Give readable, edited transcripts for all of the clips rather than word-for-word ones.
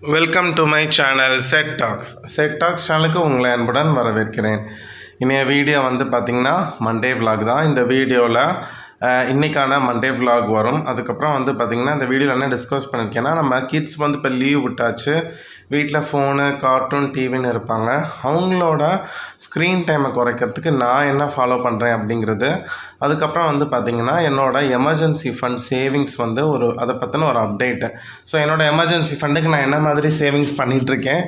Welcome to my channel set tax சேனலுக்கு உங்களை அன்புடன் வரவேற்கிறேன். இன்றைய வீடியோ வந்து பார்த்திங்கன்னா மண்டே விலாக் தான். இந்த வீடியோவில் இன்றைக்கான மண்டே விலாக் வரும். அதுக்கப்புறம் வந்து பார்த்திங்கன்னா இந்த வீடியோவில் என்ன டிஸ்கஸ் பண்ணியிருக்கேன்னா, நம்ம கிட்ஸ் வந்து இப்போ லீவ் விட்டாச்சு, வீட்டில் ஃபோனு கார்ட்டூன் டிவின்னு இருப்பாங்க. அவங்களோட ஸ்க்ரீன் டைமை குறைக்கிறதுக்கு நான் என்ன ஃபாலோ பண்ணுறேன் அப்படிங்கிறது, அதுக்கப்புறம் வந்து பார்த்திங்கன்னா என்னோடய எமர்ஜென்சி ஃபண்ட் சேவிங்ஸ் வந்து அதை பற்றின ஒரு அப்டேட்டு. ஸோ என்னோடய எமர்ஜென்சி ஃபண்டுக்கு நான் என்ன மாதிரி சேவிங்ஸ் பண்ணிகிட்ருக்கேன்,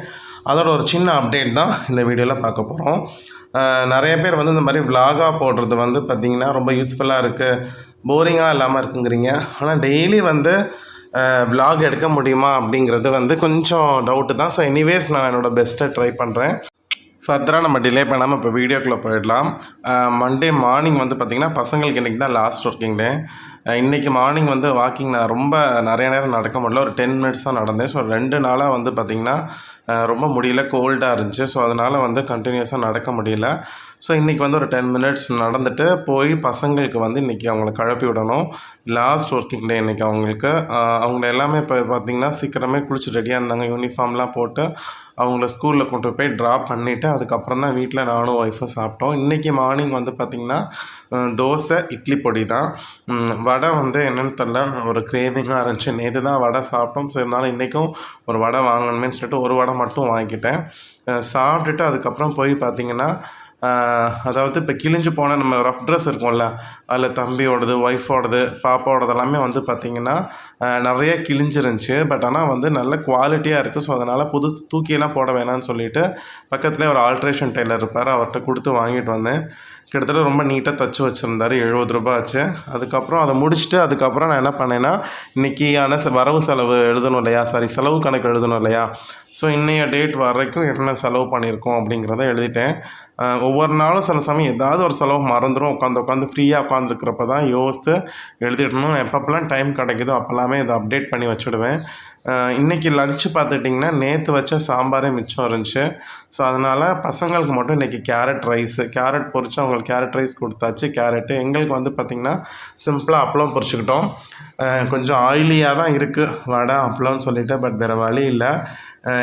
அதோட ஒரு சின்ன அப்டேட் தான் இந்த வீடியோவில் பார்க்க போகிறோம். நிறைய பேர் வந்து இந்த மாதிரி விலாகாக போடுறது வந்து பார்த்திங்கன்னா ரொம்ப யூஸ்ஃபுல்லாக இருக்குது, போரிங்காக இல்லாமல் இருக்குங்கிறீங்க. ஆனால் டெய்லி வந்து விலாக் எடுக்க முடியுமா அப்படிங்கிறது வந்து கொஞ்சம் டவுட்டு தான். ஸோ எனிவேஸ் நான் என்னோடய பெஸ்ட்டை ட்ரை பண்ணுறேன். ஃபர்தராக நம்ம டிலே பண்ணாமல் இப்போ வீடியோக்குள்ளே போயிடலாம். மண்டே மார்னிங் வந்து பார்த்திங்கன்னா பசங்களுக்கு இன்றைக்கி தான் லாஸ்ட் ஒர்க்கிங் டே. இன்றைக்கி மார்னிங் வந்து வாக்கிங் நான் ரொம்ப நிறைய நேரம் நடக்க முடியல, ஒரு 10 மினிட்ஸ் தான் நடந்தேன். ஸோ 2 நாளாக வந்து பார்த்திங்கன்னா ரொம்ப முடியல, கோல்டாக இருந்துச்சு. ஸோ அதனால் வந்து கண்டினியூஸாக நடக்க முடியல. ஸோ இன்றைக்கி வந்து ஒரு 10 மினிட்ஸ் நடந்துட்டு போய் பசங்களுக்கு வந்து இன்றைக்கி அவங்கள கிளப்பி விடணும். லாஸ்ட் ஒர்க்கிங் டே இன்றைக்கி அவங்களுக்கு. அவங்க எல்லாமே இப்போ பார்த்திங்கன்னா சீக்கிரமே குளிச்சு ரெடியாக இருந்தாங்க, யூனிஃபார்ம்லாம் போட்டு அவங்கள ஸ்கூலில் கொண்டு போய் ட்ராப் பண்ணிவிட்டு அதுக்கப்புறம் தான் வீட்டில் நானும் ஒய்ஃபும் சாப்பிட்டோம். இன்றைக்கி மார்னிங் வந்து பார்த்திங்கன்னா தோசை இட்லி பொடி தான். வடை வந்து என்னென்னு தெரில, ஒரு கிரேவிங்காக இருந்துச்சு. நேற்று தான் வடை சாப்பிட்டோம். ஸோ இருந்தாலும் இன்றைக்கும் ஒரு வடை வாங்கணுமேனு சொல்லிட்டு ஒரு வடை மட்டும் வாங்கிக்கிட்டேன். சாப்பிட்டுட்டு அதுக்கப்புறம் போய் பார்த்திங்கன்னா அதாவது இப்போ கிழிஞ்சு போன நம்ம ரஃப் ட்ரெஸ் இருக்கும்ல, அதில் தம்பியோடது, ஒய்ஃபோடது, பாப்பாவோடது எல்லாமே வந்து பார்த்திங்கன்னா நிறைய கிழிஞ்சிருந்துச்சு. பட் ஆனால் வந்து நல்ல குவாலிட்டியாக இருக்குது. ஸோ அதனால் புதுசு தூக்கியெல்லாம் போட வேணாம்னு சொல்லிவிட்டு பக்கத்துலேயே ஒரு ஆல்ட்ரேஷன் டெய்லர் இருப்பார், அவர்கிட்ட கொடுத்து வாங்கிட்டு வந்தேன். கிட்டத்தட்ட ரொம்ப நீட்டாக தைச்சி வச்சுருந்தார், 70 ரூபா ஆச்சு. அதுக்கப்புறம் அதை முடிச்சுட்டு அதுக்கப்புறம் நான் என்ன பண்ணேன்னா, இன்றைக்கியான வரவு செலவு எழுதணும் இல்லையா, செலவு கணக்கு எழுதணும் இல்லையா. ஸோ இன்றைய டேட் வரைக்கும் என்ன செலவு பண்ணியிருக்கோம் அப்படிங்கிறத எழுதிட்டேன். ஒவ்வொரு நாளும் சில சமயம் ஏதாவது ஒரு செலவு மறந்துடும். உட்காந்து ஃப்ரீயாக உட்காந்துருக்கிறப்ப தான் யோசித்து எழுதிடணும். எப்பப்பெல்லாம் டைம் கிடைக்குதோ அப்போல்லாமே இதை அப்டேட் பண்ணி வச்சுடுவேன். இன்றைக்கி லஞ்சு பார்த்துட்டிங்கன்னா நேற்று வச்ச சாம்பாரே மிச்சம் இருந்துச்சு. ஸோ அதனால் பசங்களுக்கு மட்டும் இன்றைக்கி கேரட் பொரித்து அவங்களுக்கு கேரட் ரைஸ் கொடுத்தாச்சு. கேரட்டு எங்களுக்கு வந்து பார்த்திங்கன்னா சிம்பிளாக அப்பளம் பொரிச்சுக்கிட்டோம். கொஞ்சம் ஆயிலியாக தான் இருக்குது வடை அப்பளம்னு சொல்லிவிட்டு, பட் வேறு வழி இல்லை.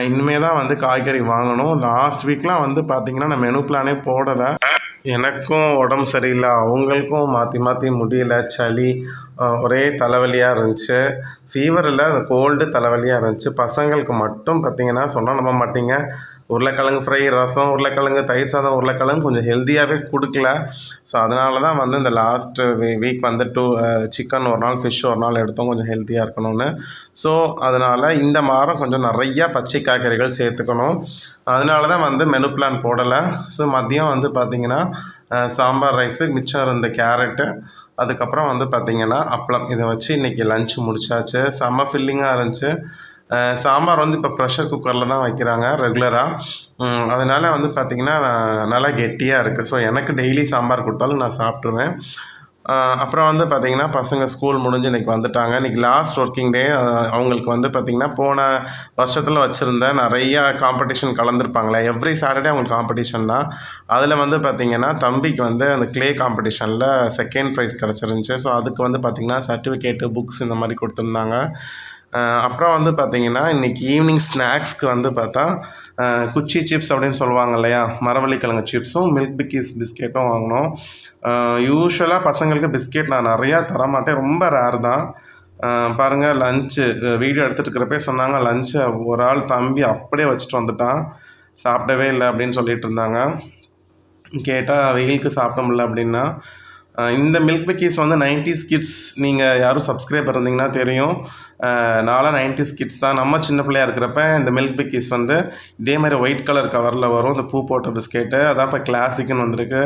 இனிமேல் தான் வந்து காய்கறி வாங்கணும். லாஸ்ட் வீக்லாம் வந்து பார்த்திங்கன்னா நான் மெனு பிளானே போடலை. எனக்கும் உடம்பு சரியில்லை, அவங்களுக்கும் மாற்றி மாற்றி முடியல, சளி, ஒரே தலைவலியாக இருந்துச்சு. ஃபீவர் இல்லை, அது கோல்டு தலைவலியாக இருந்துச்சு. பசங்களுக்கு மட்டும் பார்த்திங்கன்னா சொன்னால் நம்ப மாட்டீங்க, உருளைக்கிழங்கு ஃப்ரை, ரசம், உருளைக்கிழங்கு, தயிர் சாதம், உருளைக்கிழங்கு கொஞ்சம் ஹெல்த்தியாகவே கொடுக்கல. ஸோ அதனால தான் வந்து இந்த லாஸ்ட் வீக் வந்து சிக்கன் ஒரு நாள், ஃபிஷ் ஒரு நாள் எடுத்தோம், கொஞ்சம் ஹெல்த்தியாக இருக்கணும்னு. ஸோ அதனால் இந்த வாரம் கொஞ்சம் நிறையா பச்சை காய்கறிகள் சேர்த்துக்கணும். அதனால தான் வந்து மெனு பிளான் போடலை. ஸோ மதியம் வந்து பார்த்திங்கன்னா சாம்பார் ரைஸு, மிச்சம் இருந்த கேரட்டு, அதுக்கப்புறம் வந்து பார்த்திங்கன்னா அப்பளம், இதை வச்சு இன்றைக்கி லஞ்சு முடிச்சாச்சு. செம்ம ஃபில்லிங்காக இருந்துச்சு. சாம்பார் வந்து இப்போ ப்ரெஷர் குக்கரில் தான் வைக்கிறாங்க ரெகுலராக. அதனால் வந்து பார்த்திங்கன்னா நல்லா கெட்டியாக இருக்குது. ஸோ எனக்கு டெய்லி சாம்பார் கொடுத்தாலும் நான் சாப்பிட்ருவேன். அப்புறம் வந்து பார்த்திங்கன்னா பசங்க ஸ்கூல் முடிஞ்சு இன்றைக்கி வந்துட்டாங்க. இன்றைக்கி லாஸ்ட் ஒர்க்கிங் டே. அவங்களுக்கு வந்து பார்த்திங்கன்னா போன வருஷத்தில் வச்சுருந்த நிறையா காம்படிஷன் கலந்துருப்பாங்களே, எவ்ரி சாட்டர்டே அவங்களுக்கு காம்படிஷன் தான். அதில் வந்து பார்த்திங்கன்னா தம்பிக்கு வந்து அந்த க்ளே காம்படிஷனில் செகண்ட் ப்ரைஸ் கிடச்சிருந்துச்சி. ஸோ அதுக்கு வந்து பார்த்திங்கன்னா சர்டிஃபிகேட்டு, புக்ஸ் இந்த மாதிரி கொடுத்துருந்தாங்க. அப்புறம் வந்து பார்த்திங்கன்னா இன்றைக்கி ஈவினிங் ஸ்நாக்ஸ்க்கு வந்து பார்த்தா குச்சி சிப்ஸ் அப்படின்னு சொல்லுவாங்க இல்லையா, மரவள்ளிக்கிழங்கு சிப்ஸும் மில்க் பிக்கீஸ் பிஸ்கெட்டும் வாங்கினோம். யூஸ்வலாக பசங்களுக்கு பிஸ்கெட் நான் நிறையா தரமாட்டேன், ரொம்ப ரேர் தான். பாருங்கள், லஞ்சு வீடியோ எடுத்துகிட்டு இருக்கிறப்பே சொன்னாங்க, லஞ்சு ஒரு ஆள் தம்பி அப்படியே வச்சுட்டு வந்துட்டான், சாப்பிடவே இல்லை அப்படின்னு சொல்லிட்டு இருந்தாங்க. கேட்டால் வெயிலுக்கு சாப்பிட முடியல அப்படின்னா. இந்த மில்க் பிக்கீஸ் வந்து 90s கிட்ஸ், நீங்கள் யாரும் சப்ஸ்கிரைபர் இருந்தீங்கன்னா தெரியும். நான்லாம் 90s கிட்ஸ் தான். நம்ம சின்ன பிள்ளையாக இருக்கிறப்ப இந்த மில்க் பிக்கீஸ் வந்து இதே மாதிரி ஒயிட் கலர் கவரில் வரும், இந்த பூ போட்ட பிஸ்கெட்டு. அதான் இப்போ கிளாசிக்குன்னு வந்திருக்கு.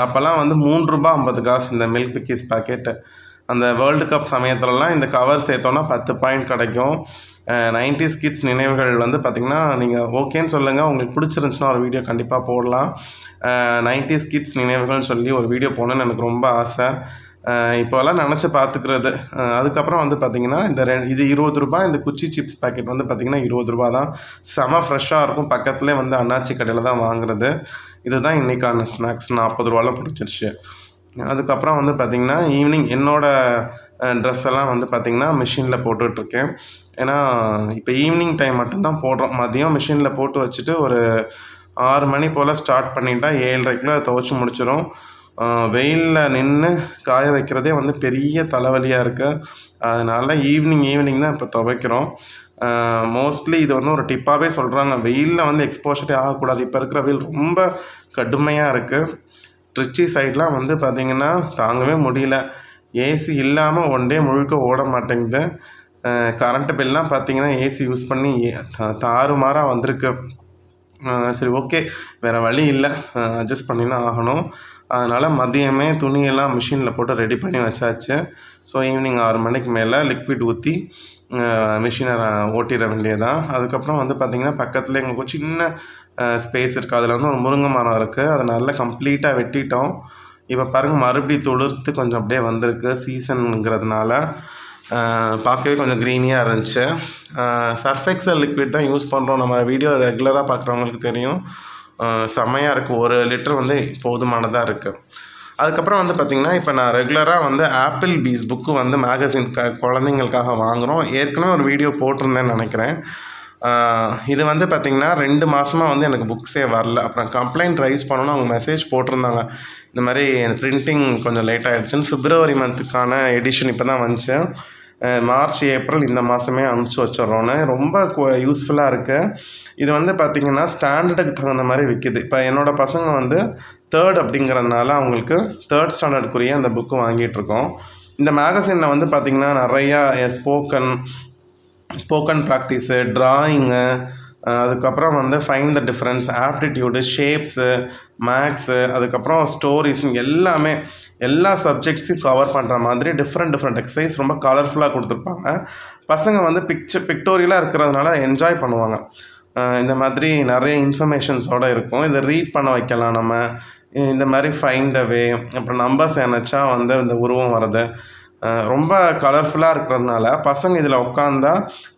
அப்போல்லாம் வந்து 3 ரூபா 50 காசு இந்த மில்க் பிக்கீஸ் பாக்கெட்டு. அந்த வேர்ல்டு கப் சமயத்துலலாம் இந்த கவர் சேர்த்தோன்னா 10 பாயிண்ட் கிடைக்கும். 90s கிட்ஸ் நினைவுகள் வந்து பார்த்திங்கன்னா நீங்கள் ஓகேன்னு சொல்லுங்கள், உங்களுக்கு பிடிச்சிருந்துச்சுன்னா ஒரு வீடியோ கண்டிப்பாக போடலாம். 90s கிட்ஸ் நினைவுகள்னு சொல்லி ஒரு வீடியோ போடணுன்னு எனக்கு ரொம்ப ஆசை. இப்போல்லாம் நினச்சி பார்த்துக்கிறது. அதுக்கப்புறம் வந்து பார்த்திங்கன்னா இது 20 ரூபா. இந்த குச்சி சிப்ஸ் பேக்கெட் வந்து பார்த்திங்கன்னா 20 ரூபா தான். செம ஃப்ரெஷ்ஷாக இருக்கும். பக்கத்துலேயே வந்து அண்ணாச்சி கடையில் தான் வாங்குறது. இதுதான் இன்றைக்கான ஸ்நாக்ஸ். 40 ரூபாவில் பிடிச்சிருச்சு. அதுக்கப்புறம் வந்து பார்த்திங்கன்னா ஈவினிங் என்னோடய ட்ரெஸ் எல்லாம் வந்து பார்த்திங்கன்னா மிஷினில் போட்டுட்ருக்கேன். ஏன்னா இப்போ ஈவினிங் டைம் மட்டும்தான் போடுறோம். மதியம் மிஷினில் போட்டு வச்சுட்டு ஒரு 6 மணி போல் ஸ்டார்ட் பண்ணிட்டா 7:30க்குள்ளே துவைச்சி முடிச்சிடும். வெயிலில் நின்று காய வைக்கிறதே வந்து பெரிய தலைவலியாக இருக்குது. அதனால் ஈவினிங் தான் இப்போ துவைக்கிறோம். மோஸ்ட்லி இது வந்து ஒரு டிப்பாகவே சொல்கிறாங்க, வெயிலில் வந்து எக்ஸ்போஷரே ஆகக்கூடாது. இப்போ இருக்கிற வெயில் ரொம்ப கடுமையாக இருக்குது. ட்ரிச்சி சைட்லாம் வந்து பார்த்திங்கன்னா தாங்கவே முடியல. ஏசி இல்லாமல் ஒன் டே முழுக்க ஓட மாட்டேங்குது. கரண்ட்டு பில்லாம் பார்த்திங்கன்னா ஏசி யூஸ் பண்ணி தாறுமாறாக வந்திருக்கு. சரி, ஓகே, வேறு வழி இல்லை, அட்ஜஸ்ட் பண்ணி தான் ஆகணும். அதனால் மதியமே துணியெல்லாம் மிஷினில் போட்டு ரெடி பண்ணி வச்சாச்சு. ஸோ ஈவினிங் 6 மணிக்கு மேலே லிக்விட் ஊற்றி மிஷினை ஓட்டிட வேண்டியதான். அதுக்கப்புறம் வந்து பார்த்திங்கன்னா பக்கத்தில் எங்களுக்கு ஒரு சின்ன ஸ்பேஸ் இருக்குது. அதில் வந்து ஒரு முருங்கை மரம் இருக்குது. அதை நல்லா கம்ப்ளீட்டாக வெட்டிட்டோம். இப்போ பாருங்கள், மறுபடியும் துளிர்த்து கொஞ்சம் அப்படியே வந்திருக்கு. சீசனுங்கிறதுனால பார்க்கவே கொஞ்சம் க்ரீனியாக இருந்துச்சு. சர்ஃப் எக்ஸல் லிக்விட் தான் யூஸ் பண்ணுறோம். நம்ம வீடியோ ரெகுலராக பார்க்குறவங்களுக்கு தெரியும். செம்மையாக இருக்குது. 1 லிட்டர் வந்து போதுமானதாக இருக்குது. அதுக்கப்புறம் வந்து பார்த்திங்கன்னா இப்போ நான் ரெகுலராக வந்து ஆப்பிள் பீஸ் புக்கு வந்து மேகசின் குழந்தைங்களுக்காக வாங்குகிறோம். ஏற்கனவே ஒரு வீடியோ போட்டிருந்தேன்னு நினைக்கிறேன். இது வந்து பார்த்திங்கன்னா 2 மாதமாக வந்து எனக்கு புக்ஸே வரல. அப்புறம் கம்ப்ளைண்ட் ரைஸ் பண்ணணும்னு அவங்க மெசேஜ் போட்டிருந்தாங்க. இந்த மாதிரி பிரிண்டிங் கொஞ்சம் லேட் ஆகிடுச்சுன்னு. February மந்த்துக்கான எடிஷன் இப்போ தான் வந்துச்சு. மார்ச், ஏப்ரல் இந்த மாதமே அனுப்பிச்சி வச்சிட்றோன்னு. ரொம்ப யூஸ்ஃபுல்லாக இருக்குது. இது வந்து பார்த்திங்கன்னா ஸ்டாண்டர்டுக்கு தகுந்த மாதிரி விற்கிது. இப்போ என்னோடய பசங்க வந்து 3rd அப்படிங்கிறதுனால அவங்களுக்கு 3rd ஸ்டாண்டர்டுக்குரிய அந்த புக்கு வாங்கிட்டுருக்கோம். இந்த மேகசினில் வந்து பார்த்திங்கன்னா நிறையா ஸ்போக்கன் ப்ராக்டிஸு, ட்ராயிங்கு, அதுக்கப்புறம் வந்து find the difference, aptitude, shapes, maths, அதுக்கப்புறம் ஸ்டோரிஸ்ன்னு எல்லா சப்ஜெக்ட்ஸையும் கவர் பண்ணுற மாதிரி டிஃப்ரெண்ட் எக்ஸசைஸ் ரொம்ப கலர்ஃபுல்லாக கொடுத்துருப்பாங்க. பசங்க வந்து பிக்டோரியலாக இருக்கிறதுனால என்ஜாய் பண்ணுவாங்க. இந்த மாதிரி நிறைய இன்ஃபர்மேஷன்ஸோடு இருக்கும். இதை ரீட் பண்ண வைக்கலாம் நம்ம. இந்த மாதிரி ஃபைண்ட் த வே, அப்புறம் நம்பர்ஸ் நினச்சா வந்து இந்த உருவம் வர்றது ரொம்ப கலர்ஃபுல்லாக இருக்கிறதுனால பசங்க இதில் உட்காந்தா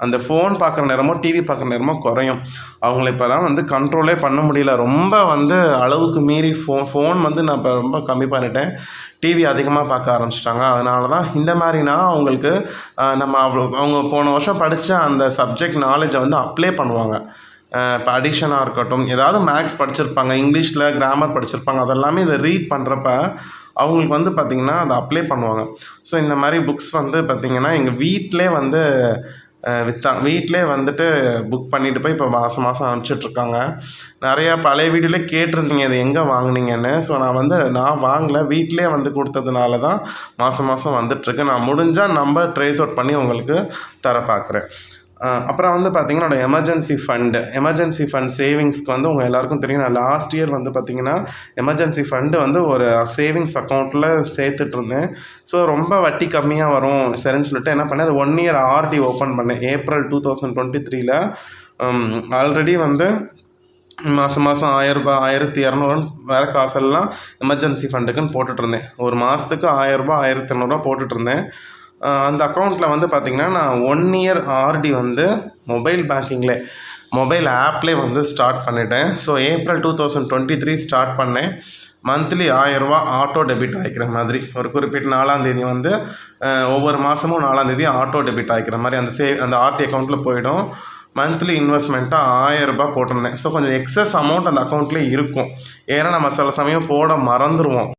அந்த ஃபோன் பார்க்குற நேரமோ டிவி பார்க்குற நேரமோ குறையும். அவங்கள இப்போலாம் வந்து கண்ட்ரோலே பண்ண முடியல. ரொம்ப வந்து அளவுக்கு மீறி ஃபோன் வந்து நான் இப்போ ரொம்ப கம்மி பண்ணிட்டேன். டிவி அதிகமாக பார்க்க ஆரம்பிச்சிட்டாங்க. அதனால தான் இந்த மாதிரினா அவங்களுக்கு அவங்க போன வருஷம் படித்த அந்த சப்ஜெக்ட் நாலேஜை வந்து அப்ளை பண்ணுவாங்க. இப்போ அடிஷனாக இருக்கட்டும், ஏதாவது மேக்ஸ் படிச்சிருப்பாங்க, இங்கிலீஷில் கிராமர் படிச்சிருப்பாங்க, அதெல்லாமே இதை ரீட் பண்ணுறப்ப அவங்களுக்கு வந்து பார்த்திங்கன்னா அதை அப்ளை பண்ணுவாங்க. ஸோ இந்த மாதிரி புக்ஸ் வந்து பார்த்திங்கன்னா எங்கள் வீட்டிலே வந்து வீட்டிலே வந்துட்டு புக் பண்ணிட்டு போய் இப்போ மாதம் அனுப்பிச்சிட்ருக்காங்க. நிறையா பழைய வீடியோவிலே கேட்டிருந்தீங்க இது எங்கே வாங்கினீங்கன்னு. ஸோ நான் வாங்கலை, வீட்டிலே வந்து கொடுத்ததுனால தான் மாதம் வந்துட்டுருக்கு. நான் முடிஞ்சால் நம்பர் ட்ரேஸ் அவுட் பண்ணி உங்களுக்கு தர பார்க்குறேன். அப்புறம் வந்து பார்த்திங்கன்னா என்னோடய எமர்ஜென்சி ஃபண்ட் சேவிங்ஸ்க்கு வந்து உங்கள் எல்லாேருக்கும் தெரியும். நான் லாஸ்ட் இயர் வந்து பார்த்திங்கன்னா எமர்ஜென்சி ஃபண்டு வந்து ஒரு சேவிங்ஸ் அக்கௌண்ட்டில் சேர்த்துட்ருந்தேன். ஸோ ரொம்ப வட்டி கம்மியாக வரும் சரின்னு சொல்லிட்டு என்ன பண்ணேன், அது 1 year ஆர்டி ஓப்பன் பண்ணேன். ஏப்ரல் 2023 ஆல்ரெடி வந்து மாதம் 1000 ரூபாய் 1200 வேறு காசெல்லாம் எமர்ஜென்சி ஃபண்டுக்குன்னு போட்டுட்ருந்தேன். ஒரு மாதத்துக்கு 1000 ரூபாய் 1500 போட்டுட்ருந்தேன். அந்த அக்கௌண்ட்டில் வந்து பார்த்திங்கன்னா நான் 1 year ஆர்டி வந்து மொபைல் ஆப்லேயே வந்து ஸ்டார்ட் பண்ணிட்டேன். ஸோ ஏப்ரல் 2023 ஸ்டார்ட் பண்ணேன். மந்த்லி 1000 ரூபாய் ஆட்டோ டெபிட் ஆகிக்கிற மாதிரி ஒரு குறிப்பிட்ட 4ஆம் தேதி வந்து ஒவ்வொரு மாதமும் 4ஆம் தேதி ஆட்டோ டெபிட் ஆகிக்கிற மாதிரி அந்த ஆர்டி அக்கௌண்ட்டில் போயிடும். மந்த்லி இன்வெஸ்ட்மெண்ட்டாக 1000 ரூபாய் போட்டிருந்தேன். ஸோ கொஞ்சம் எக்ஸஸ் அமௌண்ட் அந்த அக்கௌண்ட்லேயே இருக்கும். ஏன்னா நம்ம சில சமயம் போட மறந்துடுவோம்.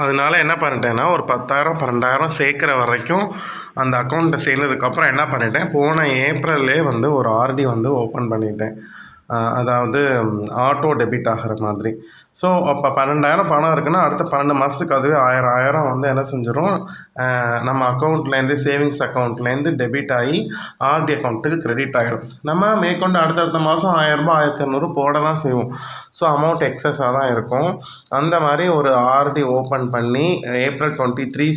அதனால என்ன பண்ணிட்டேன்னா ஒரு 10,000 12,000 சேர்க்குற வரைக்கும் அந்த அக்கௌண்ட்டை சேர்ந்ததுக்கப்புறம் என்ன பண்ணிட்டேன், போன ஏப்ரல்லே வந்து ஒரு ஆர்டி வந்து ஓப்பன் பண்ணிட்டேன். அதாவது ஆட்டோ டெபிட் ஆகிற மாதிரி. ஸோ அப்போ 12,000 பணம் இருக்குன்னா அடுத்த 12 மாதத்துக்கு அதுவே 1000 வந்து என்ன செஞ்சிடும், நம்ம அக்கௌண்ட்லேருந்து சேவிங்ஸ் அக்கௌண்ட்லேருந்து டெபிட் ஆகி ஆர்டி அக்கௌண்ட்டுக்கு கிரெடிட் ஆகிடும். நம்ம மேற்கொண்டு அடுத்தடுத்த மாதம் 1000 ரூபாய் 1200 போட தான் செய்வோம். ஸோ அமௌண்ட் எக்ஸஸாக தான் இருக்கும். அந்த மாதிரி ஒரு ஆர்டி ஓப்பன் பண்ணி ஏப்ரல் 2023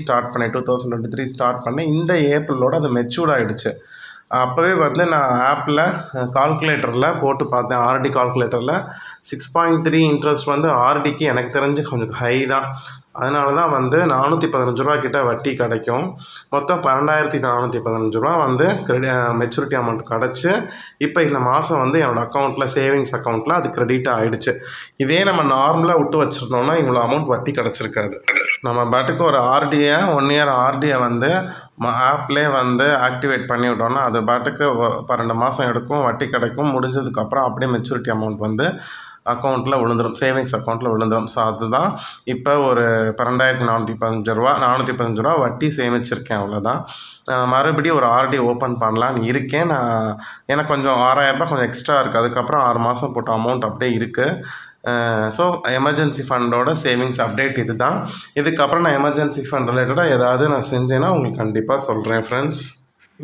ஸ்டார்ட் பண்ணி இந்த ஏப்ரலோடு அது மெச்சூர்ட் ஆகிடுச்சு. அப்போவே வந்து நான் ஆப்பில் கால்குலேட்டரில் போட்டு பார்த்தேன். ஆர்டி கால்குலேட்டரில் 6.3 இன்ட்ரெஸ்ட் வந்து ஆர்டிக்கு எனக்கு தெரிஞ்சு கொஞ்சம் ஹை தான். அதனால தான் வந்து 415 ரூபா கிட்ட வட்டி கிடைக்கும். மொத்தம் 12,415 ரூபா வந்து மெச்சூரிட்டி அமௌண்ட் கிடச்சி இப்போ இந்த மாதம் வந்து என்னோடய அக்கௌண்ட்டில் சேவிங்ஸ் அக்கௌண்ட்டில் அது கிரெடிட் ஆகிடுச்சு. இதே நம்ம நார்மலாக விட்டு வச்சுருந்தோம்னா இவ்வளோ அமௌண்ட் வட்டி கிடச்சிருக்காது. நம்ம பாட்டுக்கு ஒரு ஆர்டியை 1 இயர் ஆர்டியை வந்து ஆப்லேயே வந்து ஆக்டிவேட் பண்ணி விட்டோம்னா அது பாட்டுக்கு 12 மாதம் எடுக்கும், வட்டி கிடைக்கும். முடிஞ்சதுக்கப்புறம் அப்படியே மெச்சூரிட்டி அமௌண்ட் வந்து அக்கௌண்ட்டில் விழுந்துடும், சேவிங்ஸ் அக்கௌண்ட்டில் விழுந்துடும். ஸோ அதுதான் இப்போ ஒரு 12,415 ரூபா 415 ரூபா வட்டி சேமிச்சிருக்கேன், அவ்வளோதான். மறுபடியும் ஒரு ஆர்டி ஓப்பன் பண்ணலான்னு இருக்கேன் நான். எனக்கு கொஞ்சம் 6,000 ரூபாய் கொஞ்சம் எக்ஸ்ட்ரா இருக்குது. அதுக்கப்புறம் 6 மாதம் போட்ட அமௌண்ட் அப்படியே இருக்குது. ஸோ எமர்ஜென்சி ஃபண்டோட சேவிங்ஸ் அப்டேட் இது தான். இதுக்கப்புறம் நான் எமர்ஜென்சி ஃபண்ட் ரிலேட்டடாக ஏதாவது நான் செஞ்சேன்னா உங்களுக்கு கண்டிப்பாக சொல்கிறேன் ஃப்ரெண்ட்ஸ்.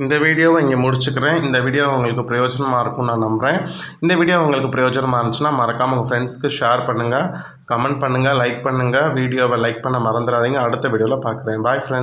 இந்த வீடியோவை இங்கே முடிச்சுக்கிறேன். இந்த வீடியோ உங்களுக்கு பிரயோஜனமாக இருக்கும்னு நான் நம்புகிறேன். இந்த வீடியோ உங்களுக்கு பிரயோஜனமாக இருந்துச்சுன்னா மறக்காமல் உங்கள் ஃப்ரெண்ட்ஸ்க்கு ஷேர் பண்ணுங்கள், கமெண்ட் பண்ணுங்கள், லைக் பண்ணுங்கள். வீடியோவை லைக் பண்ண மறந்துடாதீங்க. அடுத்த வீடியோவில் பார்க்குறேன். Bye friends.